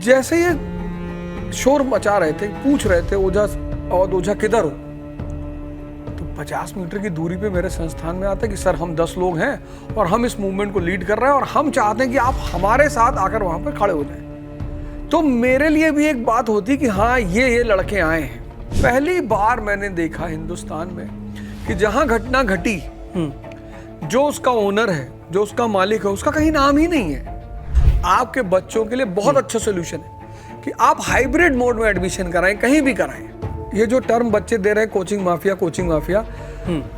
जैसे ये शोर मचा रहे थे, पूछ रहे थे अवध ओझा किधर हो, तो 50 मीटर की दूरी पे मेरे संस्थान में आता है कि सर हम 10 लोग हैं और हम इस मूवमेंट को लीड कर रहे हैं और हम चाहते हैं कि आप हमारे साथ आकर वहां पर खड़े हो जाएं। तो मेरे लिए भी एक बात होती कि हाँ ये लड़के आए हैं। पहली बार मैंने देखा हिंदुस्तान में कि जहां घटना घटी, जो उसका ओनर है, जो उसका मालिक है, उसका कहीं नाम ही नहीं है। आपके बच्चों के लिए बहुत अच्छा सोल्यूशन है कि आप हाइब्रिड मोड में एडमिशन कराएं, कहीं भी कराएं। ये जो टर्म बच्चे दे रहे हैं कोचिंग माफिया,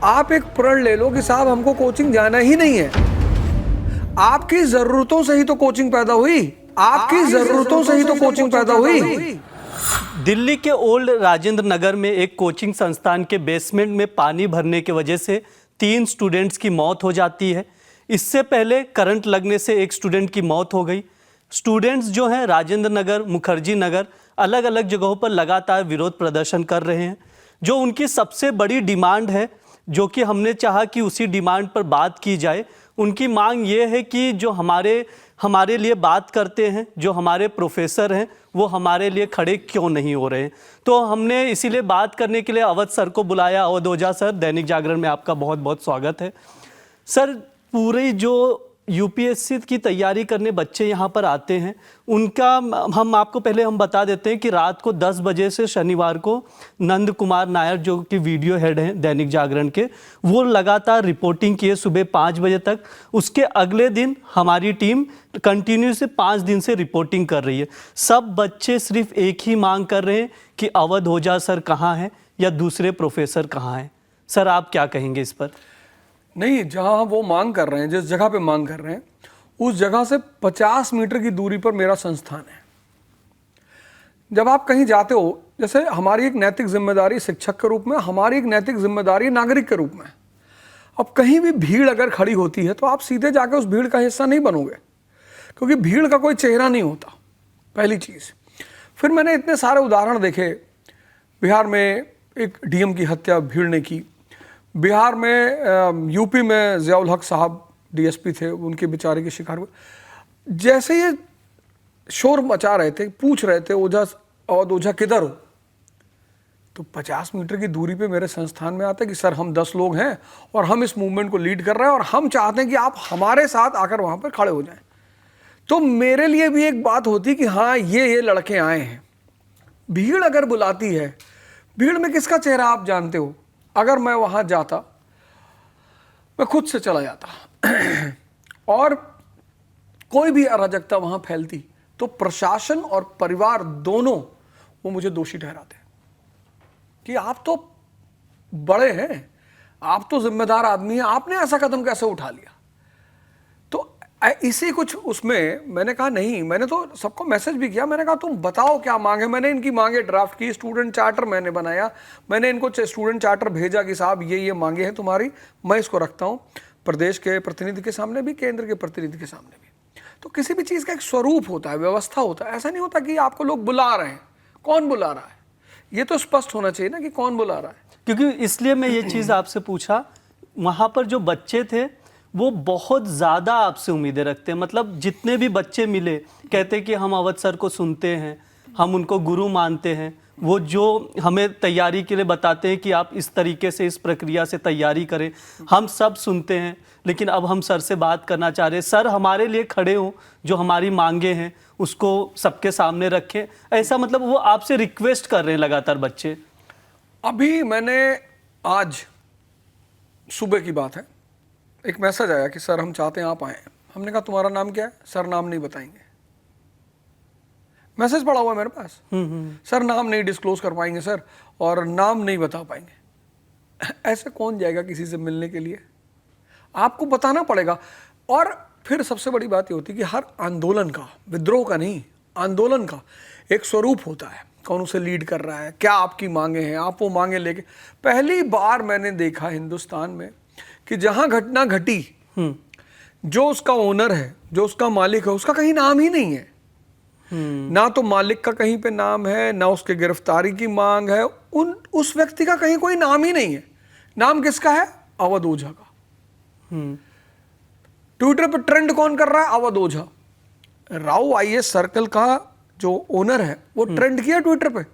आप एक प्रण ले लो कि साहब हमको कोचिंग जाना ही नहीं है। आपकी जरूरतों से ही तो कोचिंग पैदा हुई, आपकी जरूरतों से ही तो कोचिंग पैदा हुई। दिल्ली के ओल्ड राजेंद्र नगर में एक कोचिंग संस्थान के बेसमेंट में पानी भरने की वजह से 3 स्टूडेंट्स की मौत हो जाती है। इससे पहले करंट लगने से एक स्टूडेंट की मौत हो गई। स्टूडेंट्स जो हैं राजेंद्र नगर, मुखर्जी नगर, अलग अलग जगहों पर लगातार विरोध प्रदर्शन कर रहे हैं। जो उनकी सबसे बड़ी डिमांड है, जो कि हमने चाहा कि उसी डिमांड पर बात की जाए, उनकी मांग ये है कि जो हमारे लिए बात करते हैं, जो हमारे प्रोफेसर हैं, वो हमारे लिए खड़े क्यों नहीं हो रहे हैं। तो हमने इसीलिए बात करने के लिए अवध सर को बुलाया। अवध ओझा सर, दैनिक जागरण में आपका बहुत बहुत स्वागत है। सर, पूरी जो यूपीएससी की तैयारी करने बच्चे यहाँ पर आते हैं, उनका हम आपको पहले बता देते हैं कि रात को 10 बजे से शनिवार को नंद कुमार नायर, जो कि वीडियो हेड हैं दैनिक जागरण के, वो लगातार रिपोर्टिंग किए सुबह 5 बजे तक। उसके अगले दिन हमारी टीम कंटिन्यू से 5 दिन से रिपोर्टिंग कर रही है। सब बच्चे सिर्फ एक ही मांग कर रहे हैं कि अवध ओझा सर कहाँ हैं या दूसरे प्रोफेसर कहाँ हैं। सर, आप क्या कहेंगे इस पर? नहीं, जहां वो मांग कर रहे हैं, जिस जगह पे मांग कर रहे हैं, उस जगह से 50 मीटर की दूरी पर मेरा संस्थान है। जब आप कहीं जाते हो, जैसे हमारी एक नैतिक जिम्मेदारी शिक्षक के रूप में, हमारी एक नैतिक जिम्मेदारी नागरिक के रूप में। अब कहीं भी भीड़ अगर खड़ी होती है तो आप सीधे जाके उस भीड़ का हिस्सा नहीं बनोगे, क्योंकि भीड़ का कोई चेहरा नहीं होता, पहली चीज। फिर मैंने इतने सारे उदाहरण देखे। बिहार में एक डीएम की हत्या भीड़ ने की, बिहार में यूपी में ज़ियाउल हक साहब डीएसपी थे, उनके बेचारे के शिकार हुए। जैसे ये शोर मचा रहे थे, पूछ रहे थे अवध ओझा किधर हो, तो 50 मीटर की दूरी पे मेरे संस्थान में आता है कि सर हम 10 लोग हैं और हम इस मूवमेंट को लीड कर रहे हैं और हम चाहते हैं कि आप हमारे साथ आकर वहां पर खड़े हो जाएं। तो मेरे लिए भी एक बात होती कि हाँ ये लड़के आए हैं। भीड़ अगर बुलाती है, भीड़ में किसका चेहरा आप जानते हो। अगर मैं वहां जाता, मैं खुद से चला जाता और कोई भी अराजकता वहां फैलती, तो प्रशासन और परिवार दोनों वो मुझे दोषी ठहराते कि आप तो बड़े हैं, आप तो जिम्मेदार आदमी हैं, आपने ऐसा कदम कैसे उठा लिया। तो इसी कुछ उसमें मैंने कहा नहीं, मैंने तो सबको मैसेज भी किया, मैंने कहा तुम बताओ क्या मांग है। मैंने इनकी मांगे ड्राफ्ट की, स्टूडेंट चार्टर मैंने बनाया, मैंने इनको स्टूडेंट चार्टर भेजा कि साहब ये मांगे हैं तुम्हारी, मैं इसको रखता हूँ प्रदेश के प्रतिनिधि के सामने भी, केंद्र के प्रतिनिधि के सामने भी। तो किसी भी चीज़ का एक स्वरूप होता है, व्यवस्था होता है। ऐसा नहीं होता कि आपको लोग बुला रहे हैं, कौन बुला रहा है, ये तो स्पष्ट होना चाहिए ना कि कौन बुला रहा है। क्योंकि इसलिए मैं ये चीज़ आपसे पूछा, वहाँ पर जो बच्चे थे वो बहुत ज़्यादा आपसे उम्मीदें रखते हैं। मतलब जितने भी बच्चे मिले कहते कि हम अवध सर को सुनते हैं, हम उनको गुरु मानते हैं, वो जो हमें तैयारी के लिए बताते हैं कि आप इस तरीके से, इस प्रक्रिया से तैयारी करें, हम सब सुनते हैं। लेकिन अब हम सर से बात करना चाह रहे हैं, सर हमारे लिए खड़े हों, जो हमारी मांगे हैं उसको सबके सामने रखें। ऐसा मतलब वो आपसे रिक्वेस्ट कर रहे हैं लगातार बच्चे। अभी मैंने आज सुबह की बात है, एक मैसेज आया कि सर हम चाहते हैं आप आएँ। हमने कहा तुम्हारा नाम क्या है? सर नाम नहीं बताएंगे। मैसेज पड़ा हुआ है मेरे पास, सर नाम नहीं डिस्क्लोज कर पाएंगे सर, और नाम नहीं बता पाएंगे। ऐसे कौन जाएगा किसी से मिलने के लिए? आपको बताना पड़ेगा। और फिर सबसे बड़ी बात ये होती है कि हर आंदोलन का, विद्रोह का नहीं, आंदोलन का एक स्वरूप होता है, कौन उसे लीड कर रहा है, क्या आपकी मांगे हैं, आप वो मांगे लेके। पहली बार मैंने देखा हिंदुस्तान में कि जहां घटना घटी, जो उसका ओनर है, जो उसका मालिक है, उसका कहीं नाम ही नहीं है। ना तो मालिक का कहीं पे नाम है, ना उसके गिरफ्तारी की मांग है, उस व्यक्ति का कहीं कोई नाम ही नहीं है। नाम किसका है? अवध ओझा का। ट्विटर पर ट्रेंड कौन कर रहा है? अवध ओझा। राव आईएएस सर्कल का जो ओनर है वो ट्रेंड किया ट्विटर पे,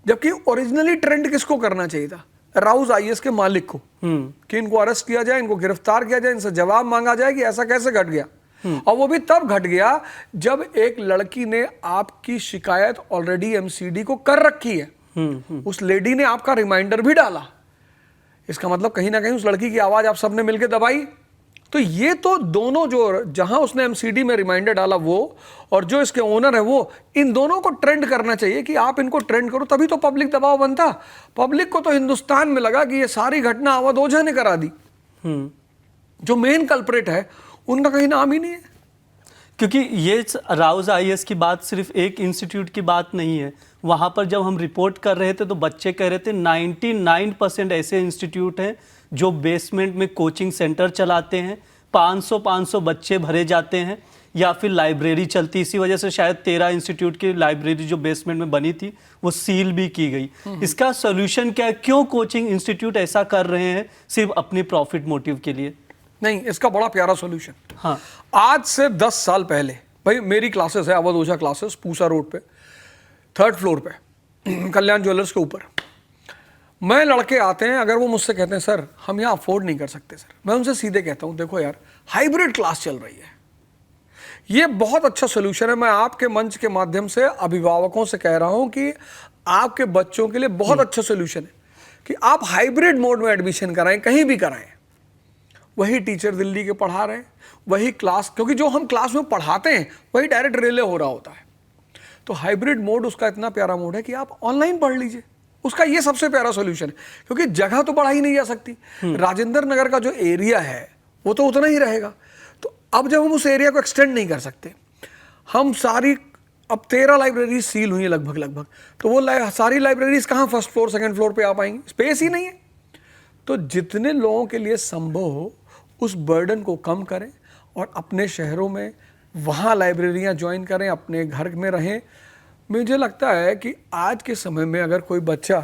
जबकि ओरिजिनली ट्रेंड किसको करना चाहिए था? राउज आईएएस के मालिक को, कि इनको अरेस्ट किया जाए, इनको गिरफ्तार किया जाए, इनसे जवाब मांगा जाए कि ऐसा कैसे घट गया। और वो भी तब घट गया जब एक लड़की ने आपकी शिकायत ऑलरेडी एमसीडी को कर रखी है। उस लेडी ने आपका रिमाइंडर भी डाला, इसका मतलब कहीं ना कहीं उस लड़की की आवाज आप सबने मिलकर दबाई। तो ये तो दोनों, जो जहां उसने एमसीडी में रिमाइंडर डाला वो, और जो इसके ओनर है वो, इन दोनों को ट्रेंड करना चाहिए कि आप इनको ट्रेंड करो, तभी तो पब्लिक दबाव बनता। पब्लिक को तो हिंदुस्तान में लगा कि ये सारी घटना अवध ओझा ने करा दी। जो मेन कल्प्रेट है उनका कहीं नाम ही नहीं है। क्योंकि ये राउज आईएएस की बात सिर्फ एक इंस्टीट्यूट की बात नहीं है। वहाँ पर जब हम रिपोर्ट कर रहे थे तो बच्चे कह रहे थे 99% ऐसे इंस्टीट्यूट हैं जो बेसमेंट में कोचिंग सेंटर चलाते हैं, 500 बच्चे भरे जाते हैं, या फिर लाइब्रेरी चलती। इसी वजह से शायद 13 इंस्टीट्यूट की लाइब्रेरी जो बेसमेंट में बनी थी वो सील भी की गई। इसका सोल्यूशन क्या है? क्यों कोचिंग इंस्टीट्यूट ऐसा कर रहे हैं सिर्फ अपनी प्रॉफिट मोटिव के लिए? नहीं, इसका बड़ा प्यारा सॉल्यूशन। हाँ, आज से 10 साल पहले, भाई मेरी क्लासेस है अवध ओझा क्लासेस, पूसा रोड पे 3rd फ्लोर पे कल्याण ज्वेलर्स के ऊपर। मैं लड़के आते हैं, अगर वो मुझसे कहते हैं सर हम यहाँ अफोर्ड नहीं कर सकते सर, मैं उनसे सीधे कहता हूँ देखो यार, हाइब्रिड क्लास चल रही है, ये बहुत अच्छा सोल्यूशन है। मैं आपके मंच के माध्यम से अभिभावकों से कह रहा हूँ कि आपके बच्चों के लिए बहुत अच्छा सोल्यूशन है कि आप हाइब्रिड मोड में एडमिशन कराएं, कहीं भी कराएं। वही टीचर दिल्ली के पढ़ा रहे हैं, वही क्लास, क्योंकि जो हम क्लास में पढ़ाते हैं वही डायरेक्ट रिले हो रहा होता है। तो हाइब्रिड मोड उसका इतना प्यारा मोड है कि आप ऑनलाइन पढ़ लीजिए, उसका ये सबसे प्यारा सॉल्यूशन है। क्योंकि जगह तो बढ़ाई नहीं जा सकती, राजेंद्र नगर का जो एरिया है वो तो उतना ही रहेगा। तो अब जब हम उस एरिया को एक्सटेंड नहीं कर सकते, हम सारी, अब 13 लाइब्रेरी सील हुई है लगभग, तो वो सारी लाइब्रेरीज कहाँ 1st फ्लोर 2nd फ्लोर पे आ पाएंगी? स्पेस ही नहीं है। तो जितने लोगों के लिए संभव हो उस बर्डन को कम करें और अपने शहरों में वहाँ लाइब्रेरियाँ ज्वाइन करें, अपने घर में रहें। मुझे लगता है कि आज के समय में अगर कोई बच्चा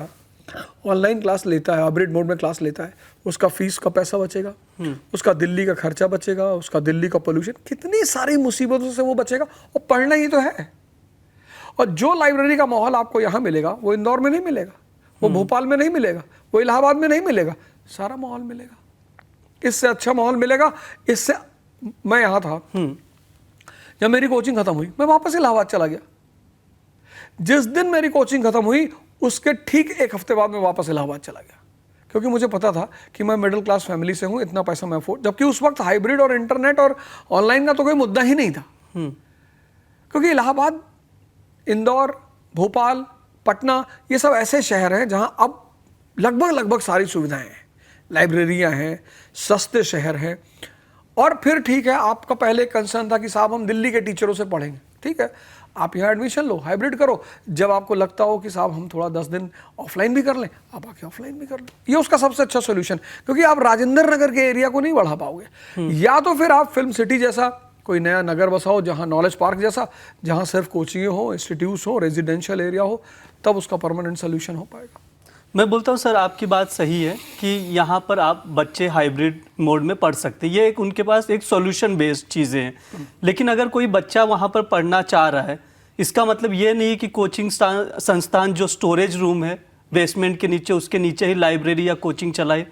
ऑनलाइन क्लास लेता है, हाइब्रिड मोड में क्लास लेता है, उसका फीस का पैसा बचेगा, उसका दिल्ली का खर्चा बचेगा, उसका दिल्ली का पोल्यूशन, कितनी सारी मुसीबतों से वो बचेगा। और पढ़ना ही तो है। और जो लाइब्रेरी का माहौल आपको यहाँ मिलेगा वो इंदौर में नहीं मिलेगा, वो भोपाल में नहीं मिलेगा, वो इलाहाबाद में नहीं मिलेगा, सारा माहौल मिलेगा। इससे अच्छा माहौल मिलेगा। इससे मैं यहाँ था, जब मेरी कोचिंग खत्म हुई मैं वापस इलाहाबाद चला गया। जिस दिन मेरी कोचिंग खत्म हुई उसके ठीक 1 हफ्ते बाद मैं वापस इलाहाबाद चला गया, क्योंकि मुझे पता था कि मैं मिडिल क्लास फैमिली से हूँ, इतना पैसा मैं अफोर्ड, जबकि उस वक्त हाइब्रिड और इंटरनेट और ऑनलाइन का तो कोई मुद्दा ही नहीं था। क्योंकि इलाहाबाद, इंदौर, भोपाल, पटना, ये सब ऐसे शहर हैं जहाँ अब लगभग सारी सुविधाएं हैं, लाइब्रेरियाँ हैं, सस्ते शहर हैं। और फिर ठीक है, आपका पहले कंसर्न था कि साहब हम दिल्ली के टीचरों से पढ़ेंगे, ठीक है, आप यहाँ एडमिशन लो, हाइब्रिड करो। जब आपको लगता हो कि साहब हम थोड़ा 10 दिन ऑफलाइन भी कर लें, आप आके ऑफलाइन भी कर लो। ये उसका सबसे अच्छा सोल्यूशन, क्योंकि आप राजेंद्र नगर के एरिया को नहीं बढ़ा पाओगे। या तो फिर आप फिल्म सिटी जैसा कोई नया नगर बसाओ, जहाँ नॉलेज पार्क जैसा, जहाँ सिर्फ कोचिंग हो, इंस्टीट्यूट्स हो, रेजिडेंशियल एरिया हो, तब उसका परमानेंट सोल्यूशन हो पाएगा। मैं बोलता हूँ सर, आपकी बात सही है कि यहाँ पर आप बच्चे हाइब्रिड मोड में पढ़ सकते हैं, ये एक उनके पास एक सॉल्यूशन बेस्ड चीज़ें हैं। लेकिन अगर कोई बच्चा वहाँ पर पढ़ना चाह रहा है, इसका मतलब ये नहीं कि कोचिंग संस्थान जो स्टोरेज रूम है बेसमेंट के नीचे, उसके नीचे ही लाइब्रेरी या कोचिंग चलाए।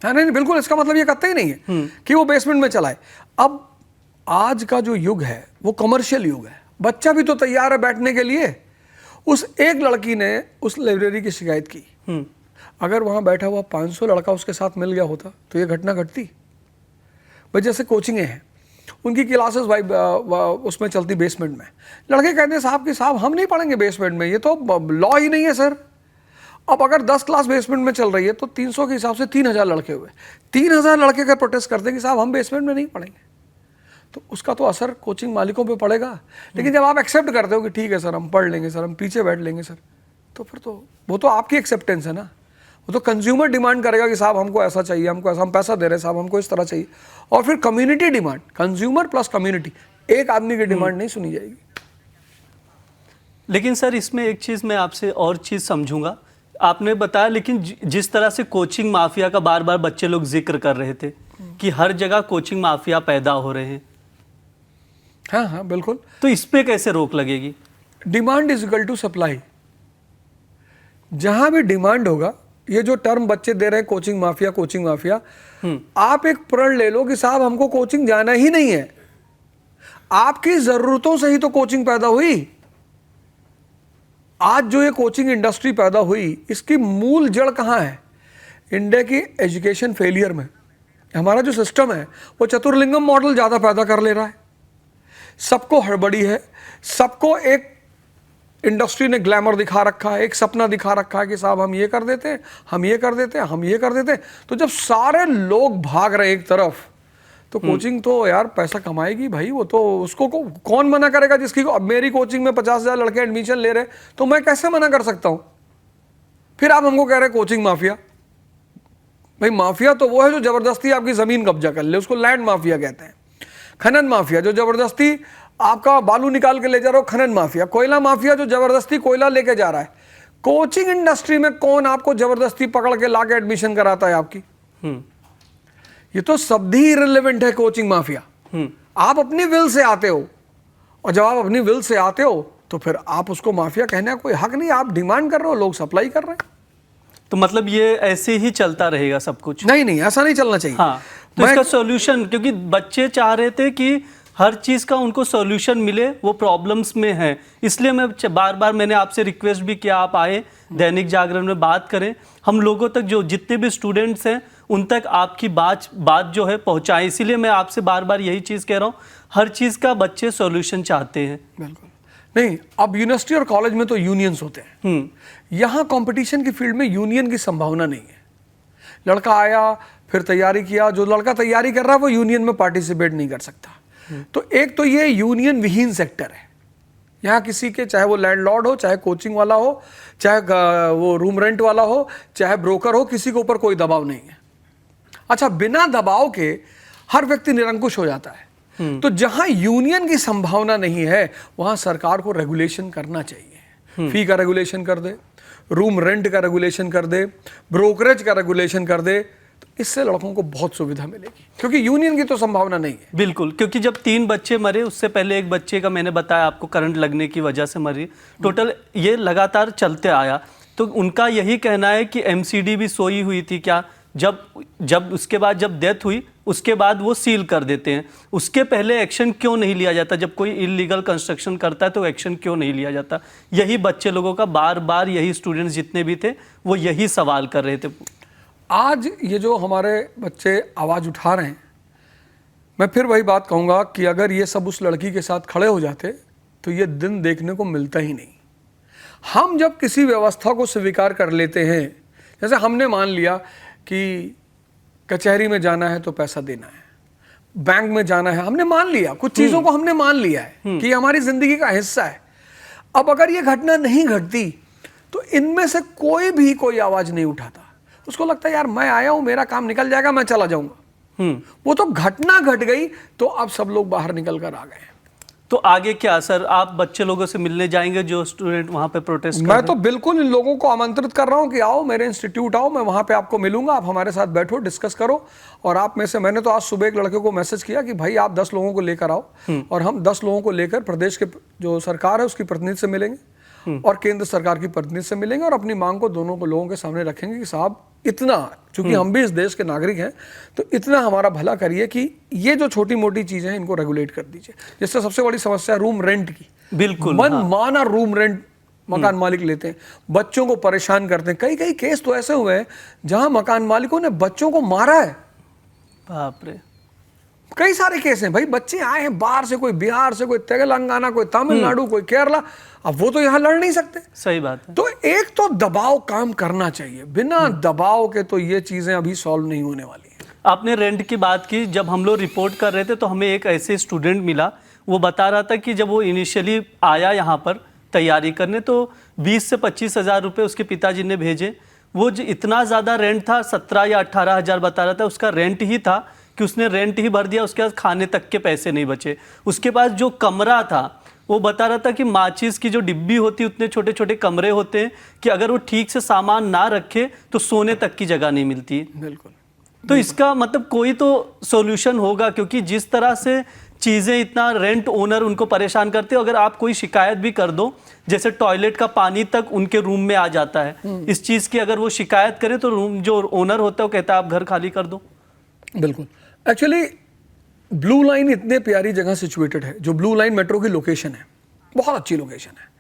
हाँ, नहीं बिल्कुल, इसका मतलब ये कतई नहीं है कि वो बेसमेंट में चलाए। अब आज का जो युग है वो कमर्शियल युग है, बच्चा भी तो तैयार है बैठने के लिए। उस एक लड़की ने उस लाइब्रेरी की शिकायत की, अगर वहाँ बैठा हुआ 500 लड़का उसके साथ मिल गया होता तो ये घटना घटती। भाई जैसे कोचिंगें हैं, उनकी क्लासेस भाई उसमें चलती बेसमेंट में, लड़के कहते हैं साहब कि साहब हम नहीं पढ़ेंगे बेसमेंट में, ये तो लॉ ही नहीं है सर। अब अगर 10 क्लास बेसमेंट में चल रही है तो 300 के हिसाब से 3000 लड़के हुए, 3000 लड़के का प्रोटेस्ट करते हैं कि साहब हम बेसमेंट में नहीं पढ़ेंगे, तो उसका तो असर कोचिंग मालिकों पे पड़ेगा। लेकिन जब आप एक्सेप्ट करते हो कि ठीक है सर हम पढ़ लेंगे सर, हम पीछे बैठ लेंगे सर, तो फिर तो वो तो आपकी एक्सेप्टेंस है ना। वो तो कंज्यूमर डिमांड करेगा कि साहब हमको ऐसा चाहिए, हमको ऐसा, हम पैसा दे रहे हैं साहब, हमको इस तरह चाहिए। और फिर community demand, consumer plus community, एक आदमी की डिमांड नहीं सुनी जाएगी। लेकिन सर इसमें एक चीज़ मैं आपसे और चीज़ समझूंगा, आपने बताया, लेकिन जिस तरह से कोचिंग माफिया का बार बार बच्चे लोग जिक्र कर रहे थे कि हर जगह कोचिंग माफिया पैदा हो रहे हैं, हाँ हाँ बिल्कुल। तो इस पे कैसे रोक लगेगी? Demand is equal to supply. जहां भी डिमांड होगा, ये जो टर्म बच्चे दे रहे हैं कोचिंग माफिया, कोचिंग माफिया, आप एक प्रण ले लो कि साहब हमको कोचिंग जाना ही नहीं है। आपकी जरूरतों से ही तो कोचिंग पैदा हुई। आज जो ये कोचिंग इंडस्ट्री पैदा हुई, इसकी मूल जड़ कहां है? इंडिया की एजुकेशन फेलियर में। हमारा जो सिस्टम है वो चतुर्लिंगम मॉडल ज्यादा पैदा कर ले रहा है। सबको हड़बड़ी है, सबको एक इंडस्ट्री ने ग्लैमर दिखा रखा है, एक सपना दिखा रखा है कि साहब हम ये कर देते हैं, हम ये कर देते हैं, हम ये कर देते हैं। तो जब सारे लोग भाग रहे एक तरफ, तो कोचिंग तो यार पैसा कमाएगी भाई। वो तो उसको कौन मना करेगा? जिसकी अब मेरी कोचिंग में 50,000 लड़के एडमिशन ले रहे, तो मैं कैसे मना कर सकता हूं? फिर आप हमको कह रहे हैं कोचिंग माफिया। भाई माफिया तो वो है जो जबरदस्ती आपकी जमीन कब्जा कर ले, उसको लैंड माफिया कहते हैं। खनन माफिया जो जबरदस्ती आपका बालू निकाल के ले जा रहा हो, खनन माफिया। कोयला माफिया जो जबरदस्ती कोयला लेके जा रहा है। कोचिंग इंडस्ट्री में कौन आपको जबरदस्ती पकड़ के लाके एडमिशन कराता है आपकी? ये तो शब्द ही इररिलेवेंट है, कोचिंग माफिया। आप अपनी विल से आते हो, और जब आप अपनी विल से आते हो तो फिर आप उसको माफिया कहने का कोई हक नहीं। आप डिमांड कर रहे हो, लोग सप्लाई कर रहे हैं। तो मतलब ये ऐसे ही चलता रहेगा सब कुछ? नहीं नहीं, ऐसा नहीं चलना चाहिए। हाँ, तो इसका सॉल्यूशन, क्योंकि बच्चे चाह रहे थे कि हर चीज़ का उनको सॉल्यूशन मिले, वो प्रॉब्लम्स में हैं, इसलिए मैं बार बार मैंने आपसे रिक्वेस्ट भी किया आप आए, दैनिक जागरण में बात करें, हम लोगों तक जो जितने भी स्टूडेंट्स हैं उन तक आपकी बात जो है पहुंचाएं। इसीलिए मैं आपसे बार बार यही चीज़ कह रहा हूँ, हर चीज़ का बच्चे सॉल्यूशन चाहते हैं। बिल्कुल नहीं, अब यूनिवर्सिटी और कॉलेज में तो यूनियंस होते हैं। यहाँ कंपटीशन की फील्ड में यूनियन की संभावना नहीं है। लड़का आया, फिर तैयारी किया, जो लड़का तैयारी कर रहा है वो यूनियन में पार्टिसिपेट नहीं कर सकता। तो एक तो ये यूनियन विहीन सेक्टर है। यहाँ किसी के, चाहे वो लैंडलॉर्ड हो, चाहे कोचिंग वाला हो, चाहे वो रूम रेंट वाला हो, चाहे ब्रोकर हो, किसी के ऊपर कोई दबाव नहीं है। अच्छा, बिना दबाव के हर व्यक्ति निरंकुश हो जाता है। तो जहां यूनियन की संभावना नहीं है, वहां सरकार को रेगुलेशन करना चाहिए। फी का रेगुलेशन कर दे, रूम रेंट का रेगुलेशन कर दे, ब्रोकरेज का रेगुलेशन कर दे, तो इससे लड़कों को बहुत सुविधा मिलेगी, क्योंकि यूनियन की तो संभावना नहीं है। बिल्कुल, क्योंकि जब 3 बच्चे मरे, उससे पहले एक बच्चे का मैंने बताया आपको करंट लगने की वजह से मरी, टोटल ये लगातार चलते आया। तो उनका यही कहना है कि एमसीडी भी सोई हुई थी क्या? जब उसके बाद जब डेथ हुई, उसके बाद वो सील कर देते हैं। उसके पहले एक्शन क्यों नहीं लिया जाता? जब कोई इलीगल कंस्ट्रक्शन करता है तो एक्शन क्यों नहीं लिया जाता? यही बच्चे लोगों का बार बार, यही स्टूडेंट्स जितने भी थे वो यही सवाल कर रहे थे। आज ये जो हमारे बच्चे आवाज़ उठा रहे हैं, मैं फिर वही बात कहूँगा कि अगर ये सब उस लड़की के साथ खड़े हो जाते तो ये दिन देखने को मिलता ही नहीं। हम जब किसी व्यवस्था को स्वीकार कर लेते हैं, जैसे हमने मान लिया कि कचहरी में जाना है तो पैसा देना है, बैंक में जाना है, हमने मान लिया, कुछ चीज़ों को हमने मान लिया है कि हमारी ज़िंदगी का हिस्सा है। अब अगर ये घटना नहीं घटती तो इनमें से कोई आवाज़ नहीं उठाता। उसको लगता है यार मैं आया हूं, मेरा काम निकल जाएगा, मैं चला जाऊंगा। वो तो घटना घट गई तो अब सब लोग बाहर निकल कर आ गए। तो आगे क्या सर, आप बच्चे लोगों से मिलने जाएंगे जो स्टूडेंट वहां पे प्रोटेस्ट कर रहे हैं? मैं तो बिल्कुल इन लोगों को आमंत्रित कर रहा हूं कि आओ मेरे इंस्टीट्यूट आओ, मैं वहां पे आपको मिलूंगा, आप हमारे साथ बैठो, डिस्कस करो। और आप में से, मैंने तो आज सुबह एक लड़के को मैसेज किया कि भाई आप 10 लोगों को लेकर आओ, और हम 10 लोगों को लेकर प्रदेश के जो सरकार है उसकी प्रतिनिधि से मिलेंगे और केंद्र सरकार की प्रतिनिधि से मिलेंगे, और अपनी मांग को दोनों को लोगों के सामने रखेंगे कि साहब इतना, चूंकि हम भी इस देश के नागरिक हैं, तो इतना हमारा भला करिए कि ये जो छोटी मोटी चीजें हैं इनको रेगुलेट कर दीजिए। जिससे सबसे बड़ी समस्या रूम रेंट की, बिल्कुल मनमाना रूम रेंट मकान मालिक लेते हैं, बच्चों को परेशान करते हैं। कई केस तो ऐसे हुए हैं जहां मकान मालिकों ने बच्चों को मारा है। बाप रे, कई सारे केस हैं भाई। बच्चे आए हैं बाहर से, कोई बिहार से, कोई तेलंगाना, कोई तमिलनाडु, कोई केरला, अब वो तो यहाँ लड़ नहीं सकते। सही बात है। तो एक तो दबाव काम करना चाहिए, बिना दबाव के तो ये चीजें अभी सॉल्व नहीं होने वाली हैं। आपने रेंट की बात की, जब हम लोग रिपोर्ट कर रहे थे तो हमें एक ऐसे स्टूडेंट मिला, वो बता रहा था कि जब वो इनिशियली आया यहाँ पर तैयारी करने तो 20 से 25 हज़ार रुपये उसके पिताजी ने भेजे। वो जो इतना ज़्यादा रेंट था, 17 या 18 हज़ार बता रहा था, उसका रेंट ही था कि उसने रेंट ही भर दिया, उसके बाद खाने तक के पैसे नहीं बचे। उसके पास जो कमरा था, वो बता रहा था कि माचिस की जो डिब्बी होती है, उतने छोटे छोटे कमरे होते हैं कि अगर वो ठीक से सामान ना रखे तो सोने तक की जगह नहीं मिलती। बिल्कुल। तो इसका मतलब कोई तो सॉल्यूशन होगा, क्योंकि जिस तरह से चीज़ें इतना रेंट ओनर उनको परेशान करते हैं। अगर आप कोई शिकायत भी कर दो, जैसे टॉयलेट का पानी तक उनके रूम में आ जाता है, इस चीज़ की अगर वो शिकायत करे तो रूम जो ओनर होता है वो कहता है आप घर खाली कर दो। बिल्कुल। एक्चुअली ब्लू लाइन इतने प्यारी जगह सिचुएटेड है, जो ब्लू लाइन मेट्रो की लोकेशन है, बहुत अच्छी लोकेशन है।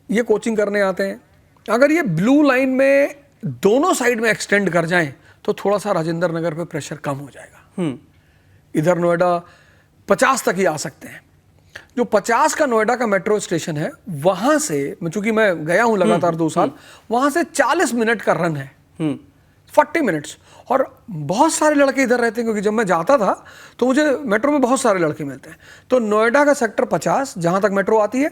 ये कोचिंग करने आते हैं, अगर ये ब्लू लाइन में दोनों साइड में एक्सटेंड कर जाएं तो थोड़ा सा राजेंद्र नगर पे प्रेशर कम हो जाएगा। इधर नोएडा 50 तक ही आ सकते हैं। जो 50 का नोएडा का मेट्रो स्टेशन है, वहां से चूंकि मैं गया हूं लगातार 2 साल, वहां से 40 मिनट का रन है, 40 मिनट्स। और बहुत सारे लड़के इधर रहते हैं, क्योंकि जब मैं जाता था तो मुझे मेट्रो में बहुत सारे लड़के मिलते हैं। तो नोएडा का सेक्टर 50 जहां तक मेट्रो आती है,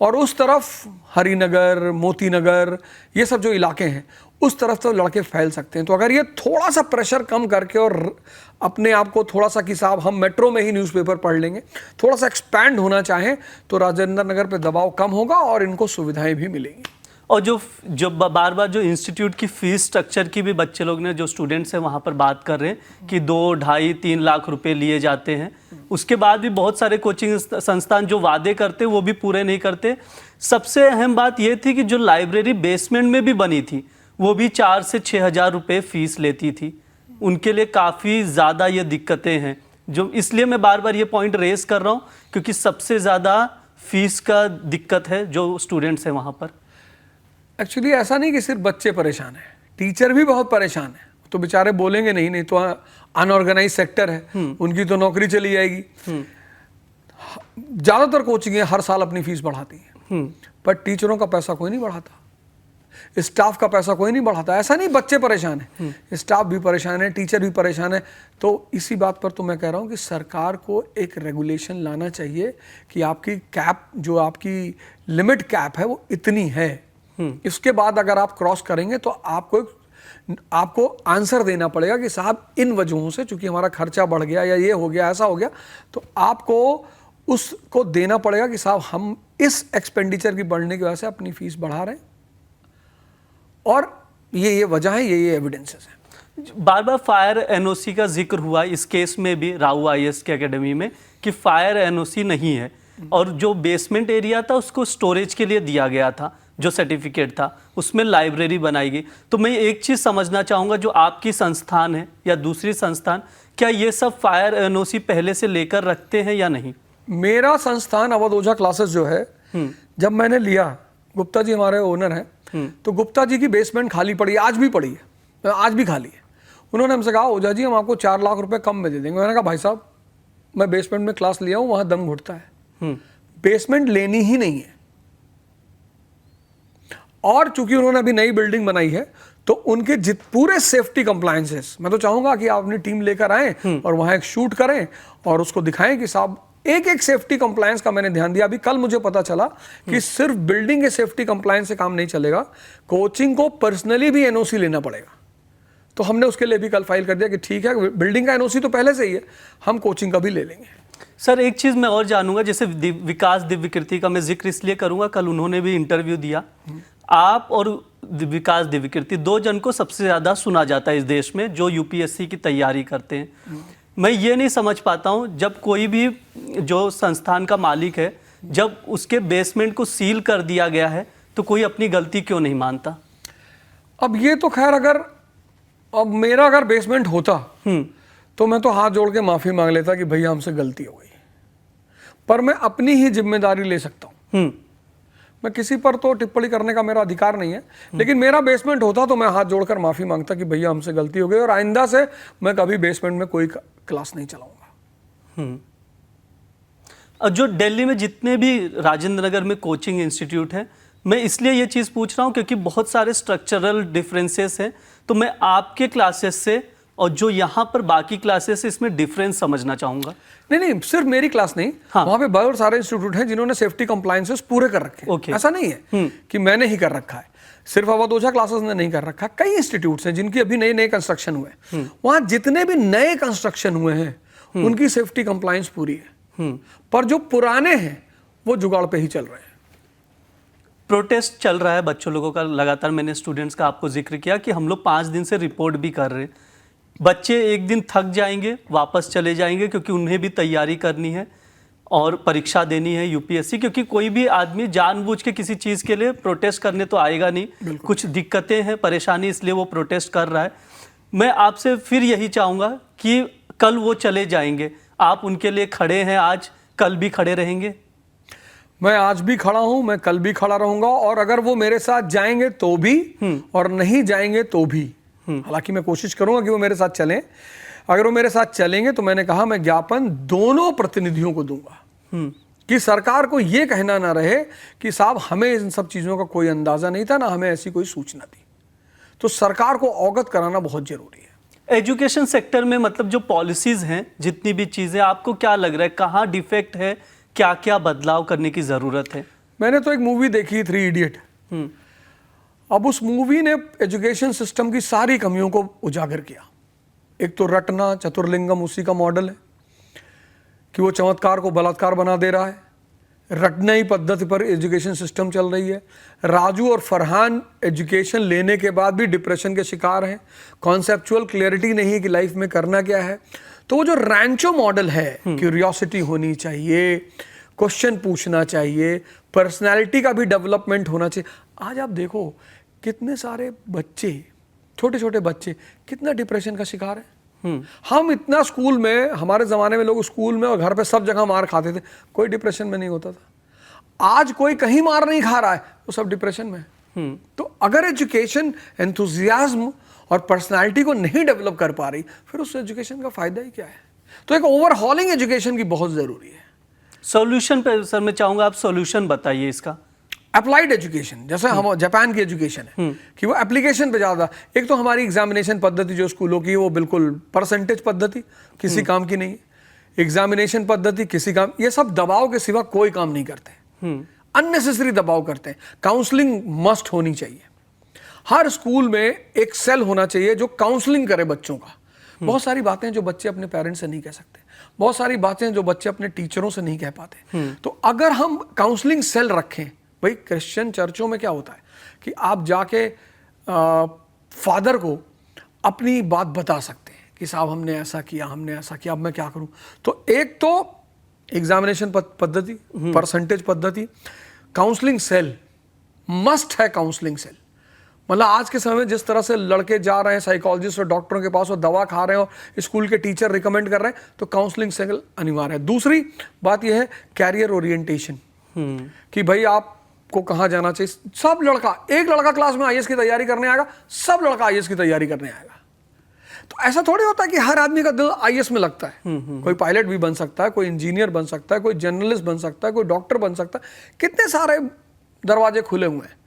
और उस तरफ हरिनगर, मोती नगर, ये सब जो इलाके हैं उस तरफ तो लड़के फैल सकते हैं। तो अगर ये थोड़ा सा प्रेशर कम करके और अपने आप को थोड़ा सा कि साहब हम मेट्रो में ही न्यूज़पेपर पढ़ लेंगे, थोड़ा सा एक्सपैंड होना चाहें, तो राजेंद्र नगर पे दबाव कम होगा और इनको सुविधाएं भी मिलेंगी। और जो बार बार जो इंस्टीट्यूट की फीस स्ट्रक्चर की भी बच्चे लोग ने, जो स्टूडेंट्स हैं वहाँ पर बात कर रहे हैं कि 2, 2.5, 3 लाख रुपए लिए जाते हैं। उसके बाद भी बहुत सारे कोचिंग संस्थान जो वादे करते वो भी पूरे नहीं करते। सबसे अहम बात ये थी कि जो लाइब्रेरी बेसमेंट में भी बनी थी वो भी 4 से 6 हज़ार रुपये फीस लेती थी। उनके लिए काफ़ी ज़्यादा ये दिक्कतें हैं, जो इसलिए मैं बार बार ये पॉइंट रेस कर रहा हूँ, क्योंकि सबसे ज़्यादा फीस का दिक्कत है जो स्टूडेंट्स हैं वहाँ पर। एक्चुअली ऐसा नहीं कि सिर्फ बच्चे परेशान हैं, टीचर भी बहुत परेशान है। तो बेचारे बोलेंगे नहीं तो अनऑर्गेनाइज सेक्टर है, उनकी तो नौकरी चली जाएगी। ज़्यादातर कोचिंगें हर साल अपनी फीस बढ़ाती हैं, पर टीचरों का पैसा कोई नहीं बढ़ाता, स्टाफ का पैसा कोई नहीं बढ़ाता। ऐसा नहीं बच्चे परेशान हैं, स्टाफ भी परेशान है, टीचर भी परेशान है। तो इसी बात पर तो मैं कह रहा हूँ कि सरकार को एक रेगुलेशन लाना चाहिए कि आपकी कैप, जो आपकी लिमिट कैप है वो इतनी है, इसके बाद अगर आप क्रॉस करेंगे तो आपको आंसर देना पड़ेगा कि साहब इन वजहों से, चूंकि हमारा खर्चा बढ़ गया या ये हो गया, ऐसा हो गया, तो आपको उसको देना पड़ेगा कि साहब हम इस एक्सपेंडिचर की बढ़ने की वजह से अपनी फीस बढ़ा रहे हैं और ये वजह है, ये एविडेंसेस हैं। बार बार फायर एनओसी का जिक्र हुआ इस केस में भी राउ आईएएस के एकेडमी में कि फायर एनओसी नहीं है, और जो बेसमेंट एरिया था उसको स्टोरेज के लिए दिया गया था, जो सर्टिफिकेट था उसमें लाइब्रेरी बनाई गई। तो मैं एक चीज़ समझना चाहूँगा, जो आपकी संस्थान है या दूसरी संस्थान, क्या ये सब फायर एनओसी पहले से लेकर रखते हैं या नहीं? मेरा संस्थान अवध ओझा क्लासेस जो है, जब मैंने लिया, गुप्ता जी हमारे ओनर हैं, तो गुप्ता जी की बेसमेंट खाली पड़ी है, आज भी पड़ी है, आज भी खाली है। उन्होंने हमसे कहा ओझा जी हम आपको 4 लाख रुपए कम में दे देंगे। मैंने कहा भाई साहब मैं बेसमेंट में क्लास लिया हूँ, वहाँ दम घुटता है, बेसमेंट लेनी ही नहीं है। और चूंकि उन्होंने अभी नई बिल्डिंग बनाई है तो उनके पूरे सेफ्टी कंप्लायंसेस, मैं तो चाहूंगा कि आप अपनी टीम लेकर आएं और वहां एक शूट करें और उसको दिखाएं कि साहब एक एक सेफ्टी कंप्लायंस का मैंने ध्यान दिया। अभी कल मुझे पता चला कि सिर्फ बिल्डिंग के सेफ्टी कंप्लायंस से काम नहीं चलेगा, कोचिंग को पर्सनली भी एनओसी लेना पड़ेगा। तो हमने उसके लिए भी कल फाइल कर दिया कि ठीक है, बिल्डिंग का एनओसी तो पहले से ही है, हम कोचिंग का भी ले लेंगे। सर एक चीज़ मैं और जानूंगा, जैसे विकास दिव्यकीर्ति का मैं जिक्र इसलिए करूंगा, कल उन्होंने भी इंटरव्यू दिया। आप और विकास दिव्यकीर्ति 2 जन को सबसे ज़्यादा सुना जाता है इस देश में, जो यूपीएससी की तैयारी करते हैं। मैं ये नहीं समझ पाता हूँ, जब कोई भी जो संस्थान का मालिक है, जब उसके बेसमेंट को सील कर दिया गया है तो कोई अपनी गलती क्यों नहीं मानता? अब ये तो खैर अब मेरा अगर बेसमेंट होता तो मैं तो हाथ जोड़ के माफ़ी मांग लेता कि भैया हमसे गलती हो गई, पर मैं अपनी ही जिम्मेदारी ले सकता हूँ। मैं किसी पर तो टिप्पणी करने का मेरा अधिकार नहीं है, लेकिन मेरा बेसमेंट होता तो मैं हाथ जोड़कर माफ़ी मांगता कि भैया हमसे गलती हो गई और आइंदा से मैं कभी बेसमेंट में कोई क्लास नहीं चलाऊंगा। और जो दिल्ली में जितने भी राजेंद्र नगर में कोचिंग इंस्टीट्यूट है, मैं इसलिए ये चीज़ पूछ रहा हूँ क्योंकि बहुत सारे स्ट्रक्चरल डिफरेंसेस हैं। तो मैं आपके क्लासेस से और जो यहाँ पर बाकी क्लासेस इसमें डिफरेंस समझना चाहूँगा। नहीं, सिर्फ मेरी क्लास नहीं, हाँ। वहाँ पे बहुत सारे इंस्टीट्यूट हैं जिन्होंने सेफ्टी कंप्लायंसेस पूरे कर रखे हैं। ऐसा नहीं है कि मैंने ही कर रखा है, सिर्फ अवध ओझा क्लासेस ने नहीं कर रखा। कई इंस्टीट्यूट्स हैं जिनकी अभी नए कंस्ट्रक्शन हुए, वहाँ जितने भी नए कंस्ट्रक्शन हुए हैं उनकी सेफ्टी कंप्लायंस पूरी है, पर जो पुराने हैं वो जुगाड़ पे ही चल रहे हैं। प्रोटेस्ट चल रहा है बच्चों लोगों का लगातार। मैंने स्टूडेंट्स का आपको जिक्र किया कि हम लोग 5 दिन से रिपोर्ट भी कर रहे हैं। बच्चे एक दिन थक जाएंगे, वापस चले जाएंगे, क्योंकि उन्हें भी तैयारी करनी है और परीक्षा देनी है यूपीएससी। क्योंकि कोई भी आदमी जानबूझ के किसी चीज़ के लिए प्रोटेस्ट करने तो आएगा नहीं, कुछ दिक्कतें हैं, परेशानी, इसलिए वो प्रोटेस्ट कर रहा है। मैं आपसे फिर यही चाहूँगा कि कल वो चले जाएंगे, आप उनके लिए खड़े हैं आज, कल भी खड़े रहेंगे? मैं आज भी खड़ा हूं, मैं कल भी खड़ा रहूंगा, और अगर वो मेरे साथ जाएंगे तो भी और नहीं जाएंगे तो भी। हालांकि मैं कोशिश करूंगा कि वो मेरे साथ चलें। अगर वो मेरे साथ चलेंगे तो मैंने कहा मैं ज्ञापन दोनों प्रतिनिधियों को दूंगा कि सरकार को ये कहना ना रहे कि साहब हमें इन सब चीजों का कोई अंदाजा नहीं था, ना हमें ऐसी कोई सूचना थी। तो सरकार को अवगत कराना बहुत जरूरी है। एजुकेशन सेक्टर में मतलब जो पॉलिसीज हैं, जितनी भी चीजें, आपको क्या लग रहा है कहाँ डिफेक्ट है, क्या क्या बदलाव करने की जरूरत है? मैंने तो एक मूवी देखी, 3 इडियट। अब उस मूवी ने एजुकेशन सिस्टम की सारी कमियों को उजागर किया। एक तो रटना, चतुर्लिंगम उसी का मॉडल है कि वो चमत्कार को बलात्कार बना दे रहा है। रटने ही पद्धति पर एजुकेशन सिस्टम चल रही है। राजू और फरहान एजुकेशन लेने के बाद भी डिप्रेशन के शिकार हैं। कॉन्सेप्चुअल क्लियरिटी नहीं है कि लाइफ में करना क्या है। तो वो जो रैंचो मॉडल है, क्यूरियोसिटी होनी चाहिए, क्वेश्चन पूछना चाहिए, पर्सनैलिटी का भी डेवलपमेंट होना चाहिए। आज आप देखो कितने सारे बच्चे, छोटे छोटे बच्चे कितना डिप्रेशन का शिकार है। हम इतना स्कूल में, हमारे ज़माने में लोग स्कूल में और घर पे सब जगह मार खाते थे, कोई डिप्रेशन में नहीं होता था। आज कोई कहीं मार नहीं खा रहा है तो सब डिप्रेशन में है। तो अगर एजुकेशन एंथुजियाज्म और पर्सनालिटी को नहीं डेवलप कर पा रही, फिर उस एजुकेशन का फायदा ही क्या है? तो एक ओवरहॉलिंग एजुकेशन की बहुत ज़रूरी है। सॉल्यूशन पे सर मैं चाहूँगा आप सॉल्यूशन बताइए इसका। अप्लाइड एजुकेशन, जैसे हम जापान की एजुकेशन है कि वो एप्लीकेशन पे ज़्यादा। एक तो हमारी एग्जामिनेशन पद्धति जो स्कूलों की है वो बिल्कुल परसेंटेज पद्धति, किसी काम की नहीं। एग्जामिनेशन पद्धति किसी काम, ये सब दबाव के सिवा कोई काम नहीं करते, अननेसेसरी दबाव करते हैं। काउंसलिंग मस्ट होनी चाहिए। हर स्कूल में एक सेल होना चाहिए जो काउंसलिंग करे बच्चों का। बहुत सारी बातें जो बच्चे अपने पेरेंट्स से नहीं कह सकते, बहुत सारी बातें जो बच्चे अपने टीचरों से नहीं कह पाते। तो अगर हम काउंसलिंग सेल रखें, भाई क्रिश्चियन चर्चों में क्या होता है कि आप जाके फादर को अपनी बात बता सकते हैं कि साहब हमने ऐसा किया, हमने ऐसा किया, अब मैं क्या करूं। तो एक तो एग्जामिनेशन पद्धति, परसेंटेज पद्धति, काउंसलिंग सेल मस्ट है। काउंसलिंग सेल मतलब आज के समय में जिस तरह से लड़के जा रहे हैं साइकोलॉजिस्ट और डॉक्टरों के पास और दवा खा रहे हैं और स्कूल के टीचर रिकमेंड कर रहे हैं, तो काउंसलिंग सेल अनिवार्य है। दूसरी बात यह है कैरियर ओरिएंटेशन कि भाई आपको कहाँ जाना चाहिए। सब लड़का, एक लड़का क्लास में आईएएस की तैयारी करने आएगा, सब लड़का आईएएस की तैयारी करने आएगा। तो ऐसा थोड़ी होता है कि हर आदमी का दिल आईएएस में लगता है। कोई पायलट भी बन सकता है, कोई इंजीनियर बन सकता है, कोई जर्नलिस्ट बन सकता है, कोई डॉक्टर बन सकता है। कितने सारे दरवाजे खुले हुए हैं।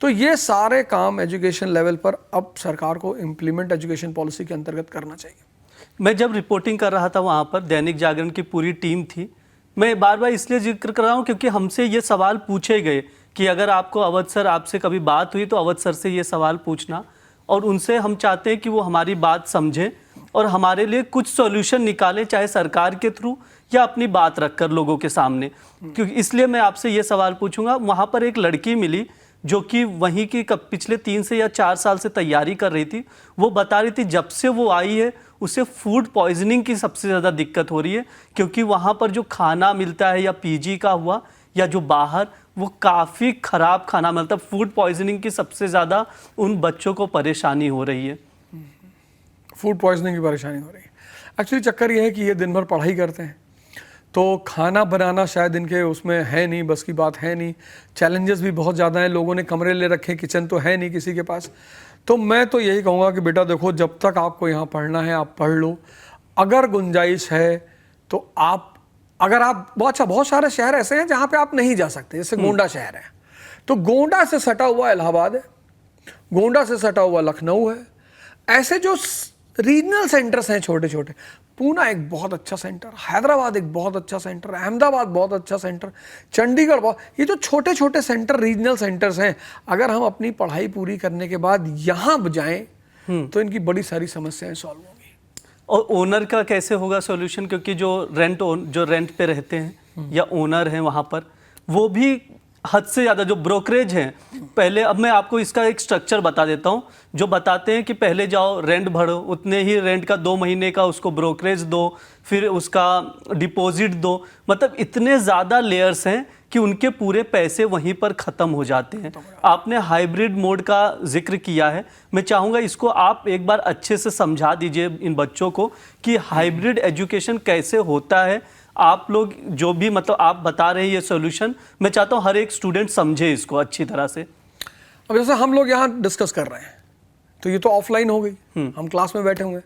तो ये सारे काम एजुकेशन लेवल पर अब सरकार को इम्प्लीमेंट एजुकेशन पॉलिसी के अंतर्गत करना चाहिए। मैं जब रिपोर्टिंग कर रहा था वहाँ पर दैनिक जागरण की पूरी टीम थी। मैं बार बार इसलिए जिक्र कर रहा हूँ क्योंकि हमसे ये सवाल पूछे गए कि अगर आपको अवध सर, आपसे कभी बात हुई तो अवध सर से ये सवाल पूछना, और उनसे हम चाहते हैं कि वो हमारी बात समझें और हमारे लिए कुछ सॉल्यूशन निकालें, चाहे सरकार के थ्रू या अपनी बात रखकर लोगों के सामने। क्योंकि इसलिए मैं आपसे ये सवाल पूछूंगा। वहाँ पर एक लड़की मिली जो कि वहीं की पिछले 3 से या 4 साल से तैयारी कर रही थी। वो बता रही थी जब से वो आई है उसे फूड पॉइजनिंग की सबसे ज़्यादा दिक्कत हो रही है, क्योंकि वहाँ पर जो खाना मिलता है या पीजी का हुआ या जो बाहर, वो काफ़ी ख़राब खाना मिलता है। फूड पॉइजनिंग की सबसे ज़्यादा उन बच्चों को परेशानी हो रही है। फूड पॉइजनिंग की परेशानी हो रही है। एक्चुअली चक्कर ये है कि ये दिन भर पढ़ाई करते हैं, तो खाना बनाना शायद इनके उसमें है नहीं, बस की बात है नहीं। चैलेंजेस भी बहुत ज़्यादा हैं, लोगों ने कमरे ले रखे, किचन तो है नहीं किसी के पास। तो मैं तो यही कहूँगा कि बेटा देखो, जब तक आपको यहाँ पढ़ना है आप पढ़ लो। अगर गुंजाइश है तो आप, अगर आप बहुत सारे शहर ऐसे हैं जहाँ पे आप नहीं जा सकते, जैसे गोंडा शहर है, तो गोंडा से सटा हुआ इलाहाबाद है, गोंडा से सटा हुआ लखनऊ है। ऐसे जो रीजनल सेंटर्स हैं छोटे छोटे, पूना एक बहुत अच्छा सेंटर, हैदराबाद एक बहुत अच्छा सेंटर, अहमदाबाद बहुत अच्छा सेंटर, चंडीगढ़ बहुत, ये जो छोटे छोटे सेंटर, रीजनल सेंटर्स हैं, अगर हम अपनी पढ़ाई पूरी करने के बाद यहाँ जाएं तो इनकी बड़ी सारी समस्याएं सॉल्व होंगी। और ओनर का कैसे होगा सॉल्यूशन? क्योंकि जो रेंट पे रहते हैं या ओनर हैं वहाँ पर, वो भी हद से ज़्यादा जो ब्रोकरेज हैं पहले, अब मैं आपको इसका एक स्ट्रक्चर बता देता हूँ, जो बताते हैं कि पहले जाओ रेंट भरो, उतने ही रेंट का 2 महीने का उसको ब्रोकरेज दो, फिर उसका डिपॉजिट दो, मतलब इतने ज़्यादा लेयर्स हैं कि उनके पूरे पैसे वहीं पर ख़त्म हो जाते हैं। आपने हाइब्रिड मोड का जिक्र किया है, मैं चाहूँगा इसको आप एक बार अच्छे से समझा दीजिए इन बच्चों को कि हाइब्रिड एजुकेशन कैसे होता है। आप लोग जो भी मतलब आप बता रहे हैं ये सॉल्यूशन, मैं चाहता हूँ हर एक स्टूडेंट समझे इसको अच्छी तरह से। अब जैसे हम लोग यहाँ डिस्कस कर रहे हैं, तो ये तो ऑफलाइन हो गई, हम क्लास में बैठे हुए,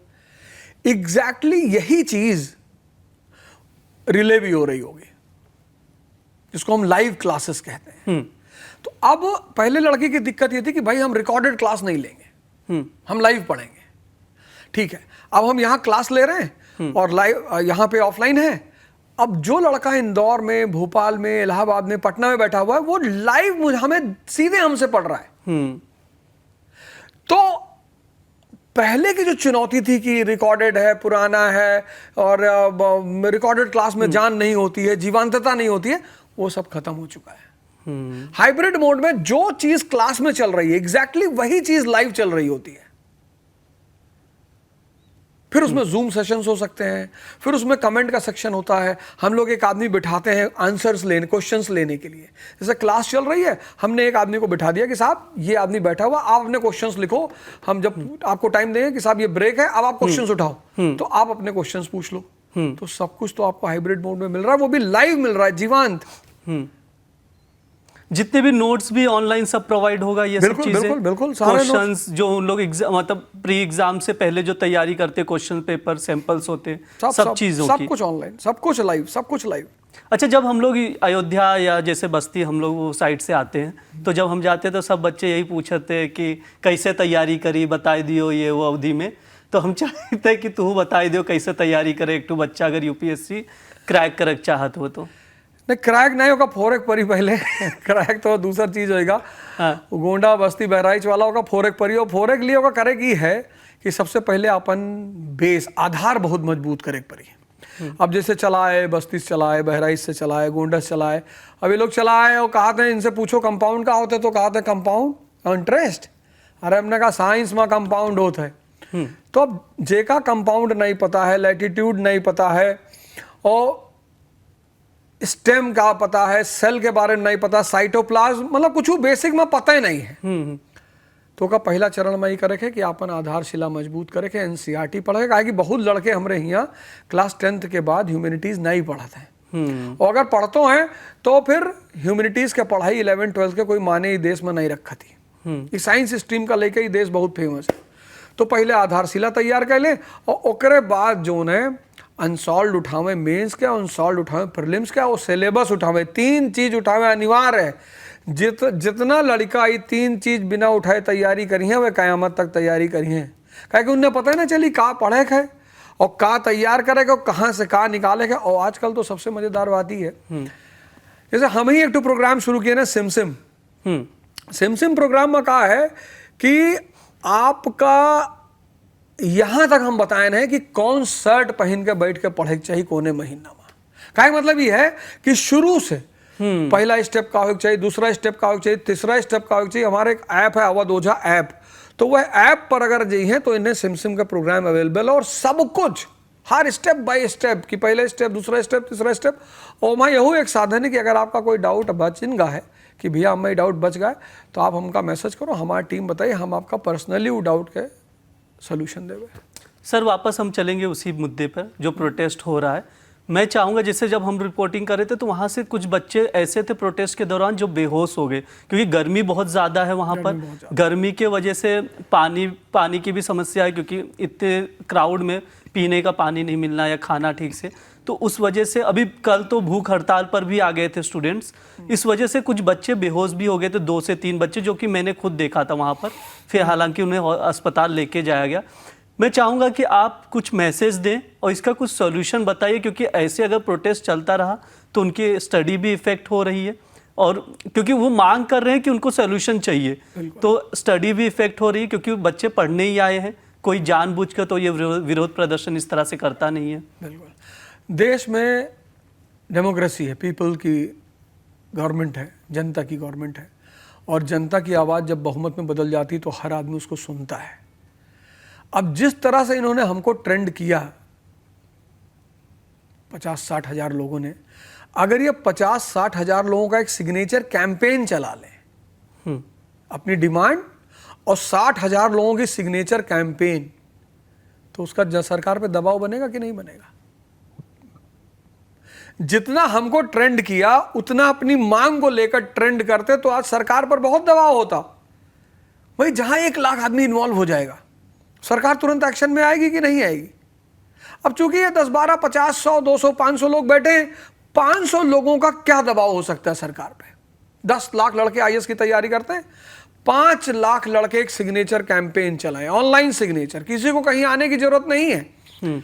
एग्जैक्टली यही चीज रिले भी हो रही होगी, जिसको हम लाइव क्लासेस कहते हैं। तो अब पहले लड़के की दिक्कत ये थी कि भाई हम रिकॉर्डेड क्लास नहीं लेंगे, हम लाइव पढ़ेंगे। ठीक है, अब हम यहाँ क्लास ले रहे हैं और लाइव यहाँ पे ऑफलाइन है। अब जो लड़का इंदौर में, भोपाल में, इलाहाबाद में, पटना में बैठा हुआ है, वो लाइव हमें सीधे हमसे पढ़ रहा है। तो पहले की जो चुनौती थी कि रिकॉर्डेड है, पुराना है और रिकॉर्डेड क्लास में जान नहीं होती है, जीवंतता नहीं होती है, वो सब खत्म हो चुका है। हाइब्रिड मोड में जो चीज क्लास में चल रही है एग्जैक्टली वही चीज लाइव चल रही होती है। फिर उसमें जूम सेशंस हो सकते हैं, फिर उसमें कमेंट का सेक्शन होता है। हम लोग एक आदमी बिठाते हैं आंसर्स लेने, क्वेश्चंस लेने के लिए। जैसे क्लास चल रही है, हमने एक आदमी को बिठा दिया कि साहब ये आदमी बैठा हुआ, आप अपने क्वेश्चंस लिखो, हम जब आपको टाइम देंगे कि साहब ये ब्रेक है, अब आप क्वेश्चंस उठाओ, तो आप अपने क्वेश्चंस पूछ लो। तो सब कुछ तो आपको हाइब्रिड मोड में मिल रहा है, वो भी लाइव मिल रहा है, जीवंत। जितने भी नोट्स भी ऑनलाइन सब प्रोवाइड होगा, ये सब चीजें, बिल्कुल बिल्कुल, सारे क्वेश्चंस जो उन लोग मतलब प्री एग्जाम से पहले जो तैयारी करते, क्वेश्चन पेपर सैंपल्स होते, सब चीजों सब की, कुछ ऑनलाइन, सब कुछ लाइव, सब कुछ लाइव। अच्छा, जब हम लोग अयोध्या या जैसे बस्ती हम लोग वो साइड से आते हैं, तो जब हम जाते हैं तो सब बच्चे यही पूछते हैं कि कैसे तैयारी करी, बताई दियो ये वो अवधि में। तो हम चाहते हैं कि तू बताई दियो कैसे तैयारी करे एक तो बच्चा अगर यूपीएससी क्रैक कर चाहत हो तो। नहीं, क्रैक नहीं होगा, फोरेक परी पहले क्रैक तो दूसरा चीज होगा। हाँ। गोंडा बस्ती बहराइच वाला होगा, फोरेक परी हो। फोरेक लिए होगा करे की है कि सबसे पहले अपन बेस आधार बहुत मजबूत करे परी। अब जैसे चलाए, बस्ती से चलाए, बहराइच से चलाए, गोंडा से चलाए, अब ये लोग चलाए और कहते हैं इनसे पूछो कंपाउंड का होता है, तो कहते हैं कंपाउंड इंटरेस्ट। अरे हमने कहा साइंस में कंपाउंड होता है। तो अब जे का कंपाउंड नहीं पता है, लैटिट्यूड नहीं पता है, और स्टेम का पता है, सेल के बारे में नहीं पता, साइटोप्लाज्म, मतलब कुछ बेसिक में पता ही नहीं है। तो का पहला चरण में ही करे कि अपन आधारशिला मजबूत करे के एनसीईआरटी पढ़े, कहा कि बहुत लड़के हमारे यहाँ क्लास 10th के बाद ह्यूमैनिटीज नहीं पढ़ते हैं, और अगर पढ़ते हैं तो फिर ह्यूमैनिटीज के पढ़ाई 11th 12th के कोई माने ही देश में नहीं रखा थी। ये साइंस स्ट्रीम का लेके ही देश बहुत फेमस है। तो पहले आधारशिला तैयार कर ले, और ओकरे बाद जो है अनसॉल्व उठावे मेंस क्या, अनसॉल्व उठावे प्रीलिम्स क्या, और सिलेबस उठावे, 3 चीज उठावे अनिवार्य है। जितना लड़का ये 3 चीज बिना उठाए तैयारी करी है, वह कयामत तक तैयारी करी है। क्योंकि उन्हें पता ही ना चली का पढ़े है और का तैयार करेगा और कहाँ से का निकालेगा। और आजकल तो सबसे मजेदार बात ही है, जैसे हम ही एक प्रोग्राम शुरू किए ना, सिमसिम। सिमसिम प्रोग्राम में कहा है कि आपका यहां तक हम बताए हैं कि कौन शर्ट पहन के बैठ के पढ़े चाहिए कोने महीना में। का मतलब ये है कि शुरू से पहला स्टेप का होना चाहिए, दूसरा स्टेप का होना चाहिए, तीसरा स्टेप का होना चाहिए। हमारे एक ऐप है अवध ओझा ऐप, तो वह ऐप पर अगर जाइए तो इन्हें सिमसिम का प्रोग्राम अवेलेबल है, और सब कुछ हर स्टेप बाय स्टेप की पहला स्टेप, दूसरा स्टेप, तीसरा स्टेप। और मैं यही एक साधन है कि अगर आपका कोई डाउट बचिनगा है कि भैया हमें डाउट बच गए, तो आप हमका मैसेज करो, हमारी टीम बताइए, हम आपका पर्सनली वो डाउट के सोल्यूशन देवे। सर वापस हम चलेंगे उसी मुद्दे पर जो प्रोटेस्ट हो रहा है। मैं चाहूँगा, जैसे जब हम रिपोर्टिंग कर रहे थे तो वहाँ से कुछ बच्चे ऐसे थे प्रोटेस्ट के दौरान जो बेहोश हो गए, क्योंकि गर्मी बहुत ज़्यादा है वहाँ पर। गर्मी के वजह से पानी की भी समस्या है, क्योंकि इतने क्राउड में पीने का पानी नहीं मिलना या खाना ठीक से, तो उस वजह से अभी कल तो भूख हड़ताल पर भी आ गए थे स्टूडेंट्स। इस वजह से कुछ बच्चे बेहोश भी हो गए थे, 2 से 3 बच्चे, जो कि मैंने खुद देखा था वहाँ पर। फिर हालांकि उन्हें अस्पताल लेके जाया गया। मैं चाहूँगा कि आप कुछ मैसेज दें और इसका कुछ सॉल्यूशन बताइए, क्योंकि ऐसे अगर प्रोटेस्ट चलता रहा तो उनकी स्टडी भी इफेक्ट हो रही है, और क्योंकि वो मांग कर रहे हैं कि उनको सॉल्यूशन चाहिए, तो स्टडी भी इफेक्ट हो रही है, क्योंकि बच्चे पढ़ने ही आए हैं। कोई जानबूझकर तो ये विरोध प्रदर्शन इस तरह से करता नहीं है। बिल्कुल, देश में डेमोक्रेसी है, पीपल की गवर्नमेंट है, जनता की गवर्नमेंट है, और जनता की आवाज़ जब बहुमत में बदल जाती तो हर आदमी उसको सुनता है। अब जिस तरह से इन्होंने हमको ट्रेंड किया 50-60 हज़ार लोगों ने, अगर ये 50-60 हज़ार लोगों का एक सिग्नेचर कैंपेन चला लें अपनी डिमांड और 60 हज़ार लोगों की सिग्नेचर कैंपेन, तो उसका सरकार पे दबाव बनेगा कि नहीं बनेगा? जितना हमको ट्रेंड किया उतना अपनी मांग को लेकर ट्रेंड करते तो आज सरकार पर बहुत दबाव होता। भाई जहां 1 लाख आदमी इन्वॉल्व हो जाएगा, सरकार तुरंत एक्शन में आएगी कि नहीं आएगी? अब चूंकि ये 10, 12, 50, 100, 200, 500 लोग बैठे हैं, 500 लोगों का क्या दबाव हो सकता है सरकार पे? 10 लाख लड़के आईएएस की तैयारी करते हैं, 5 लाख लड़के एक सिग्नेचर कैंपेन चलाएं, ऑनलाइन सिग्नेचर, किसी को कहीं आने की जरूरत नहीं है।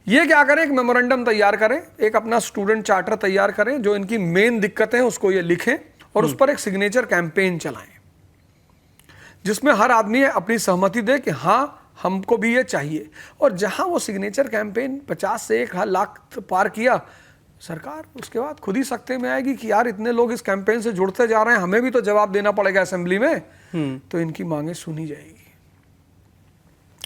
ये क्या करें, एक मेमोरेंडम तैयार करें, एक अपना स्टूडेंट चार्टर तैयार करें, जो इनकी मेन दिक्कतें हैं उसको ये लिखें और उस पर एक सिग्नेचर कैंपेन चलाएं, जिसमें हर आदमी अपनी सहमति दे कि हाँ हमको भी ये चाहिए। और जहां वो सिग्नेचर कैंपेन 50 से 1 लाख पार किया, सरकार उसके बाद खुद ही सख्ते में आएगी कि यार इतने लोग इस कैंपेन से जुड़ते जा रहे हैं, हमें भी तो जवाब देना पड़ेगा असेंबली में। तो इनकी मांगे सुनी जाएगी,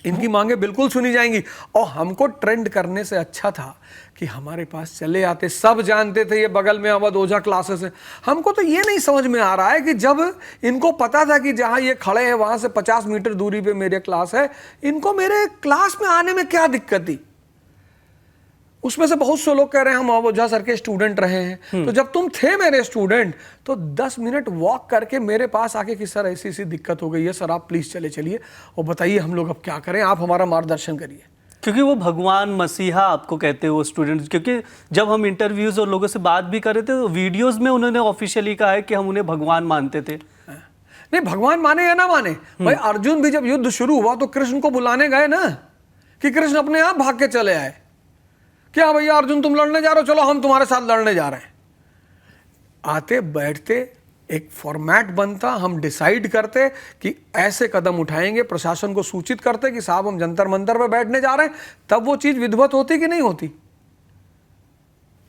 इनकी मांगे बिल्कुल सुनी जाएंगी। और हमको ट्रेंड करने से अच्छा था कि हमारे पास चले आते, सब जानते थे ये बगल में अवध ओझा क्लासेस है। हमको तो ये नहीं समझ में आ रहा है कि जब इनको पता था कि जहां ये खड़े हैं वहां से 50 मीटर दूरी पे मेरे क्लास है, इनको मेरे क्लास में आने में क्या दिक्कत थी? उसमें से बहुत से लोग कह रहे हैं हम ओझा सर के स्टूडेंट रहे हैं, तो जब तुम थे मेरे स्टूडेंट तो 10 मिनट वॉक करके मेरे पास आके कि सर ऐसी ऐसी दिक्कत हो गई है, सर आप प्लीज चलिए और बताइए हम लोग अब क्या करें, आप हमारा मार्गदर्शन करिए। क्योंकि वो भगवान मसीहा आपको कहते हैं वो स्टूडेंट्स, क्योंकि जब हम इंटरव्यूज और लोगों से बात भी कर रहे थे तो वीडियोज में उन्होंने ऑफिशियली कहा है कि हम उन्हें भगवान मानते थे। नहीं, भगवान माने या ना माने, भाई अर्जुन भी जब युद्ध शुरू हुआ तो कृष्ण को बुलाने गए ना, कि कृष्ण अपने आप भाग के चले आए, क्या भैया अर्जुन तुम लड़ने जा रहे हो, चलो हम तुम्हारे साथ लड़ने जा रहे हैं। आते बैठते एक फॉर्मेट बनता, हम डिसाइड करते कि ऐसे कदम उठाएंगे, प्रशासन को सूचित करते कि साहब हम जंतर मंतर पे बैठने जा रहे हैं, तब वो चीज विधिवत होती कि नहीं होती?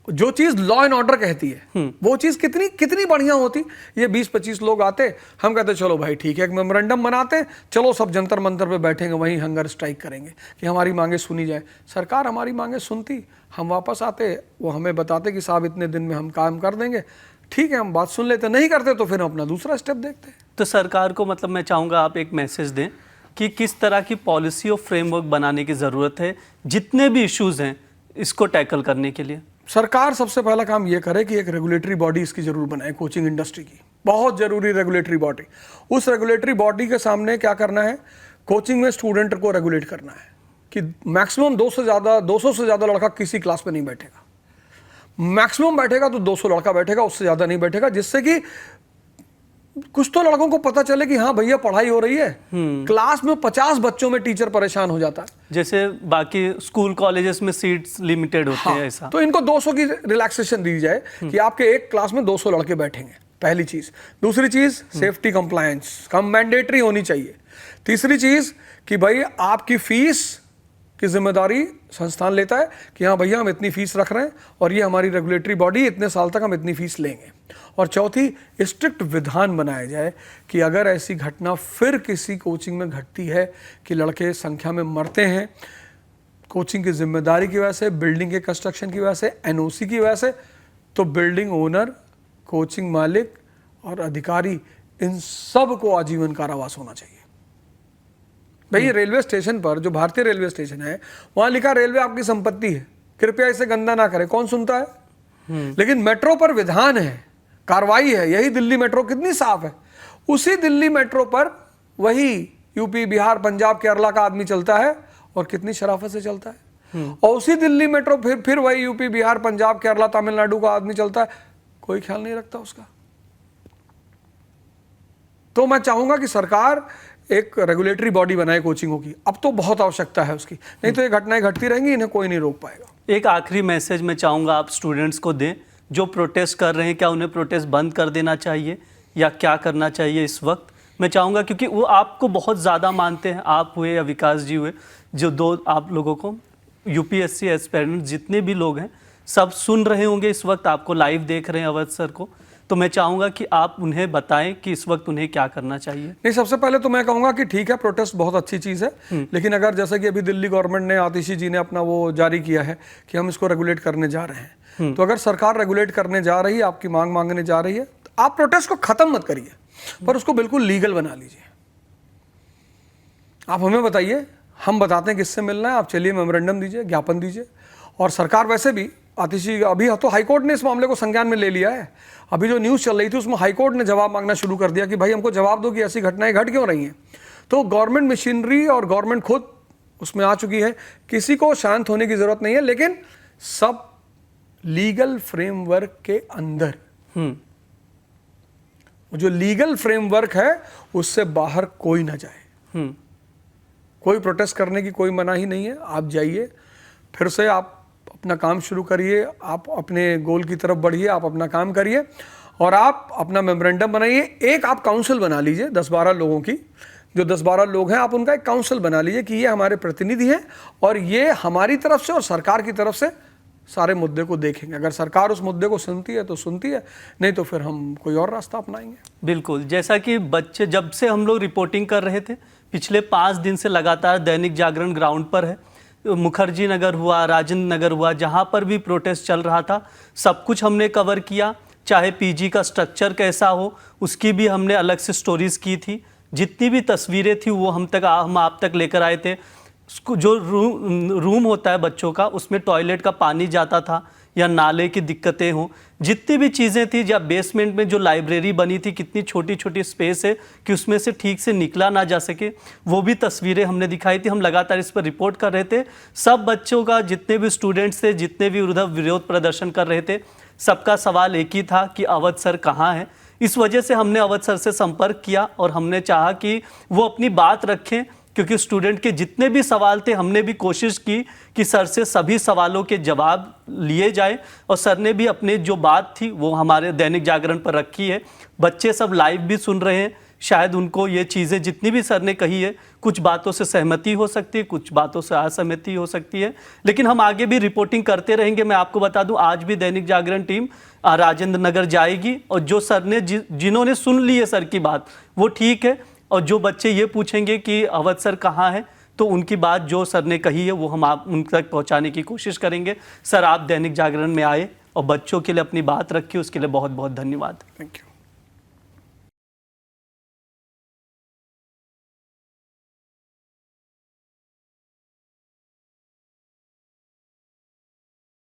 जो चीज लॉ एंड ऑर्डर कहती है वो चीज कितनी कितनी बढ़िया होती। ये 20-25 लोग आते, हम कहते चलो भाई ठीक है, एक मेमोरेंडम बनाते, चलो सब जंतर मंतर पे बैठेंगे, वहीं हंगर स्ट्राइक करेंगे कि हमारी मांगे सुनी जाए। सरकार हमारी मांगे सुनती, हम वापस आते, वो हमें बताते कि साहब इतने दिन में हम काम कर देंगे, ठीक है हम बात सुन लेते, नहीं करते तो फिर हम अपना दूसरा स्टेप देखते। तो सरकार को मतलब मैं चाहूँगा आप एक मैसेज दें कि किस तरह की पॉलिसी और फ्रेमवर्क बनाने की ज़रूरत है जितने भी इश्यूज़ हैं इसको टैकल करने के लिए। सरकार सबसे पहला काम ये करे कि एक रेगुलेटरी बॉडी इसकी जरूर बनाए, कोचिंग इंडस्ट्री की, बहुत जरूरी रेगुलेटरी बॉडी। उस रेगुलेटरी बॉडी के सामने क्या करना है, कोचिंग में स्टूडेंट को रेगुलेट करना है कि मैक्सिमम 200 से ज़्यादा लड़का किसी क्लास में नहीं बैठेगा, मैक्सिमम बैठेगा तो 200 लड़का बैठेगा, उससे ज़्यादा नहीं बैठेगा, जिससे कि कुछ तो लड़कों को पता चले कि हाँ भैया पढ़ाई हो रही है। क्लास में 50 बच्चों में टीचर परेशान हो जाता है, जैसे बाकी स्कूल कॉलेजेस में सीट्स लिमिटेड होते हैं ऐसा। तो इनको 200 की रिलैक्सेशन दी जाए कि आपके एक क्लास में 200 लड़के बैठेंगे, पहली चीज। दूसरी चीज सेफ्टी कंप्लायंस कम मैंडेटरी होनी चाहिए। तीसरी चीज कि भाई आपकी फीस की जिम्मेदारी संस्थान लेता है कि हाँ भैया हम इतनी फीस रख रहे हैं और ये हमारी रेगुलेटरी बॉडी, इतने साल तक हम इतनी फीस लेंगे। और चौथी, स्ट्रिक्ट विधान बनाया जाए कि अगर ऐसी घटना फिर किसी कोचिंग में घटती है कि लड़के संख्या में मरते हैं कोचिंग की जिम्मेदारी की वजह से, बिल्डिंग के कंस्ट्रक्शन की वजह से, एनओसी की वजह से, तो बिल्डिंग ओनर, कोचिंग मालिक और अधिकारी इन सब को आजीवन कारावास होना चाहिए। भाई रेलवे स्टेशन पर, जो भारतीय रेलवे स्टेशन है, वहां लिखा रेलवे आपकी संपत्ति है, कृपया इसे गंदा ना करें, कौन सुनता है? लेकिन मेट्रो पर विधान है, कार्रवाई है। यही दिल्ली मेट्रो कितनी साफ है, उसी दिल्ली मेट्रो पर वही यूपी, बिहार, पंजाब, केरला का आदमी चलता है और कितनी शराफत से चलता है। और उसी दिल्ली मेट्रो फिर वही यूपी, बिहार, पंजाब, केरला, तमिलनाडु का आदमी चलता है, कोई ख्याल नहीं रखता उसका। तो मैं चाहूंगा कि सरकार एक रेगुलेटरी बॉडी बनाए कोचिंगों की, अब तो बहुत आवश्यकता है उसकी, नहीं तो ये घटनाएं घटती रहेंगी, इन्हें कोई नहीं रोक पाएगा। एक आखिरी मैसेज मैं चाहूँगा आप स्टूडेंट्स को दें जो प्रोटेस्ट कर रहे हैं, क्या उन्हें प्रोटेस्ट बंद कर देना चाहिए या क्या करना चाहिए इस वक्त? मैं चाहूँगा क्योंकि वो आपको बहुत ज़्यादा मानते हैं, आप हुए या विकास जी हुए, जो दो आप लोगों को यूपीएससी एस्पिरेंट जितने भी लोग हैं सब सुन रहे होंगे इस वक्त, आपको लाइव देख रहे हैं अवध सर को, तो मैं चाहूँगा कि आप उन्हें बताएं कि इस वक्त उन्हें क्या करना चाहिए। नहीं, सबसे पहले तो मैं कहूँगा कि ठीक है, प्रोटेस्ट बहुत अच्छी चीज़ है, लेकिन अगर जैसे कि अभी दिल्ली गवर्नमेंट ने, आतिशी जी ने अपना वो जारी किया है कि हम इसको रेगुलेट करने जा रहे हैं, तो अगर सरकार रेगुलेट करने जा रही है, आपकी मांग मांगने जा रही है, तो आप प्रोटेस्ट को ख़त्म मत करिए, पर उसको बिल्कुल लीगल बना लीजिए। आप हमें बताइए, हम बताते हैं किससे मिलना है, आप चलिए मेमोरेंडम दीजिए, ज्ञापन दीजिए। और सरकार वैसे भी, आतिशी अभी तो हाईकोर्ट ने इस मामले को संज्ञान में ले लिया है। अभी जो न्यूज़ चल रही थी उसमें हाईकोर्ट ने जवाब मांगना शुरू कर दिया कि भाई हमको जवाब दो कि ऐसी घटनाएं घट क्यों रही हैं। तो गवर्नमेंट मशीनरी और गवर्नमेंट खुद उसमें आ चुकी है, किसी को शांत होने की जरूरत नहीं है, लेकिन सब लीगल फ्रेमवर्क के अंदर। जो लीगल फ्रेमवर्क है उससे बाहर कोई ना जाए। कोई प्रोटेस्ट करने की कोई मनाही नहीं है, आप जाइए, फिर से आप अपना काम शुरू करिए, आप अपने गोल की तरफ बढ़िए, आप अपना काम करिए और आप अपना मेमोरेंडम बनाइए। एक आप काउंसिल बना लीजिए 10-12 लोगों की, जो 10-12 लोग हैं, आप उनका एक काउंसिल बना लीजिए कि ये हमारे प्रतिनिधि हैं और ये हमारी तरफ से और सरकार की तरफ से सारे मुद्दे को देखेंगे। अगर सरकार उस मुद्दे को सुनती है तो सुनती है, नहीं तो फिर हम कोई और रास्ता अपनाएंगे। बिल्कुल, जैसा कि बच्चे, जब से हम लोग रिपोर्टिंग कर रहे थे, पिछले 5 दिन से लगातार दैनिक जागरण ग्राउंड पर है। मुखर्जी नगर हुआ, राजेंद्र नगर हुआ, जहाँ पर भी प्रोटेस्ट चल रहा था, सब कुछ हमने कवर किया। चाहे पीजी का स्ट्रक्चर कैसा हो, उसकी भी हमने अलग से स्टोरीज की थी। जितनी भी तस्वीरें थी वो हम आप तक लेकर आए थे। जो रूम होता है बच्चों का, उसमें टॉयलेट का पानी जाता था या नाले की दिक्कतें हों, जितनी भी चीज़ें थी, या बेसमेंट में जो लाइब्रेरी बनी थी, कितनी छोटी छोटी स्पेस है कि उसमें से ठीक से निकला ना जा सके, वो भी तस्वीरें हमने दिखाई थी। हम लगातार इस पर रिपोर्ट कर रहे थे। सब बच्चों का, जितने भी स्टूडेंट्स थे, जितने भी उधर विरोध प्रदर्शन कर रहे थे, सबका सवाल एक ही था कि अवध सर कहाँ हैं। इस वजह से हमने अवध सर से संपर्क किया और हमने चाहा कि वो अपनी बात रखें, क्योंकि स्टूडेंट के जितने भी सवाल थे, हमने भी कोशिश की कि सर से सभी सवालों के जवाब लिए जाए और सर ने भी अपने जो बात थी वो हमारे दैनिक जागरण पर रखी है। बच्चे सब लाइव भी सुन रहे हैं, शायद उनको ये चीज़ें जितनी भी सर ने कही है, कुछ बातों से सहमति हो सकती है, कुछ बातों से असहमति हो सकती है, लेकिन हम आगे भी रिपोर्टिंग करते रहेंगे। मैं आपको बता दूं, आज भी दैनिक जागरण टीम राजेंद्र नगर जाएगी और जो सर ने जिन्होंने सुन ली है सर की बात, वो ठीक है, और जो बच्चे ये पूछेंगे कि अवध सर कहाँ है, तो उनकी बात जो सर ने कही है वो हम आप उन तक पहुँचाने की कोशिश करेंगे। सर, आप दैनिक जागरण में आए और बच्चों के लिए अपनी बात रखी, उसके लिए बहुत बहुत धन्यवाद। Thank you.